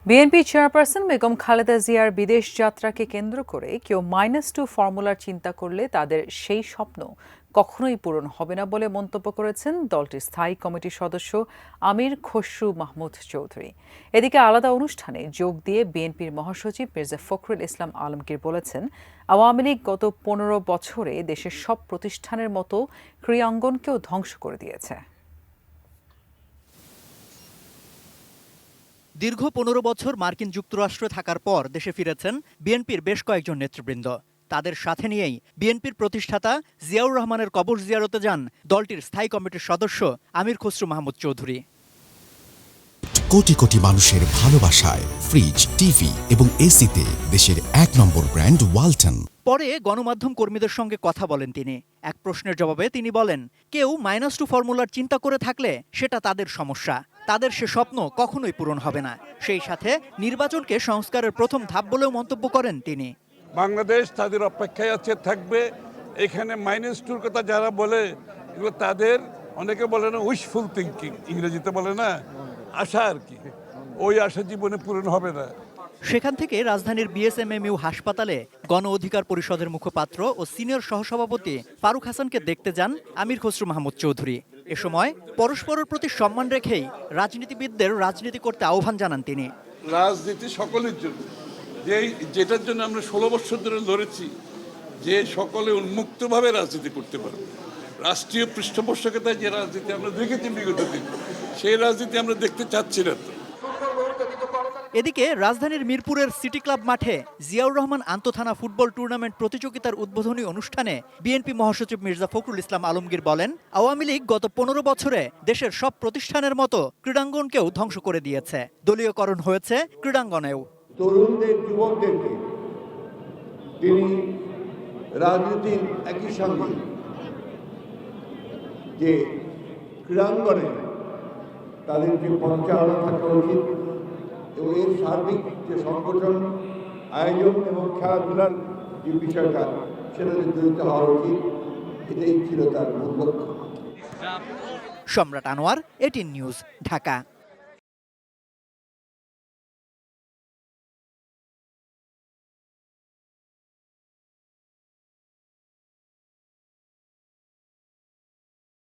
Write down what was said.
BNP chairperson Begum Khaleda জিয়ার বিদেশ যাত্রাকে কেন্দ্র করে কেউ -2 ফর্মুলার চিন্তা করলে তাদের সেই স্বপ্ন কখনোই পূরণ হবে না বলে মন্তব্য করেছেন দলটির স্থায়ী কমিটির সদস্য আমির খসরু মাহমুদ চৌধুরী। এদিকে আলাদা অনুষ্ঠানে যোগ দিয়ে বিএনপির মহাসচিব মির্জা ফখরুল ইসলাম আলমগীর বলেছেন, আওয়ামী লীগ গত 15 বছরে দেশের সব প্রতিষ্ঠানের মতো ক্রীড়াঙ্গনকেও ধ্বংস করে দিয়েছে। দীর্ঘ 15 বছর মার্কিন যুক্তরাষ্ট্রে থাকার পর দেশে ফিরেছেন বিএনপির বেশ কয়েকজন নেতৃবৃন্দ। তাদের সাথে নিয়েই বিএনপির প্রতিষ্ঠাতা জিয়াউর রহমানের কবর জিয়ারতে যান দলটির স্থায়ী কমিটির সদস্য আমির খসরু মাহমুদ চৌধুরী। কোটি কোটি মানুষের ভালোবাসায় ফ্রিজ, টিভি এবং এসিতে দেশের 1 নম্বর ব্র্যান্ড ওয়ালটন। পরে গণমাধ্যম কর্মীদের সঙ্গে কথা বলেন তিনি। এক প্রশ্নের জবাবে তিনি বলেন, কেউ -2 ফর্মুলার চিন্তা করে থাকলে সেটা তাদের সমস্যা, তাদের সে স্বপ্ন কখনোই পূরণ হবে না। সেই সাথে নির্বাচনকে সংস্কারের প্রথম ধাপ বলেও মন্তব্য করেন তিনি। বাংলাদেশ তাদের অপেক্ষায় আছে, থাকবে। এখানে -2 কথা যারা বলে এগুলো তাদের, অনেকে বলে না উইশফুল থিঙ্কিং, ইংরেজিতে বলে না, আশা আর কি। ওই আশা জীবনে পূরণ হবে না। সেখান থেকে রাজধানীর বিএসএমএমইউ হাসপাতালে গণ অধিকার পরিষদের মুখপাত্র ও সিনিয়র সহসভাপতি ফারুক হাসানকে দেখতে যান আমির খসরু মাহমুদ চৌধুরী। এ সময় পরস্পরের প্রতি সম্মান রেখেই রাজনীতিবিদদের রাজনীতি করতে আহ্বান জানান তিনি। রাজনীতি সকলের জন্য, যেটার জন্য আমরা 16 বছর ধরে লড়েছি, যে সকলে উন্মুক্তভাবে রাজনীতি করতে পারবে। রাষ্ট্রীয় পৃষ্ঠপোষকতায় যে রাজনীতি আমরা দেখেছি বিগত দিন, সেই রাজনীতি আমরা দেখতে চাচ্ছি না। এদিকে রাজধানীর মিরপুরের সিটি ক্লাব মাঠে জিয়াউর রহমান আন্তঃথানা ফুটবল টুর্নামেন্ট প্রতিযোগিতার উদ্বোধনী অনুষ্ঠানে বিএনপি মহাসচিব মির্জা ফখরুল ইসলাম আলমগীর বলেন, আওয়ামী লীগ গত 15 বছরে দেশের সব প্রতিষ্ঠানের মতো ক্রীড়াঙ্গনকেও ধ্বংস করে দিয়েছে। দলীয়করণ হয়েছে ক্রীড়াঙ্গনেও। তরুণদের, যুবকদেরকে তিনি রাজনীতির একই সঙ্গে যে ক্রীড়াঙ্গনে তাদের যে পরিচালনা থাকা উচিত এবং এর সার্বিক যে সংগঠন, আয়োজন এবং খেলাধুলার যে বিষয়টা, সেটাতে জড়িত হওয়া উচিত, এটাই ছিল তার মূল লক্ষ্য। সম্রাট আনোয়ার, এটিএন নিউজ, ঢাকা।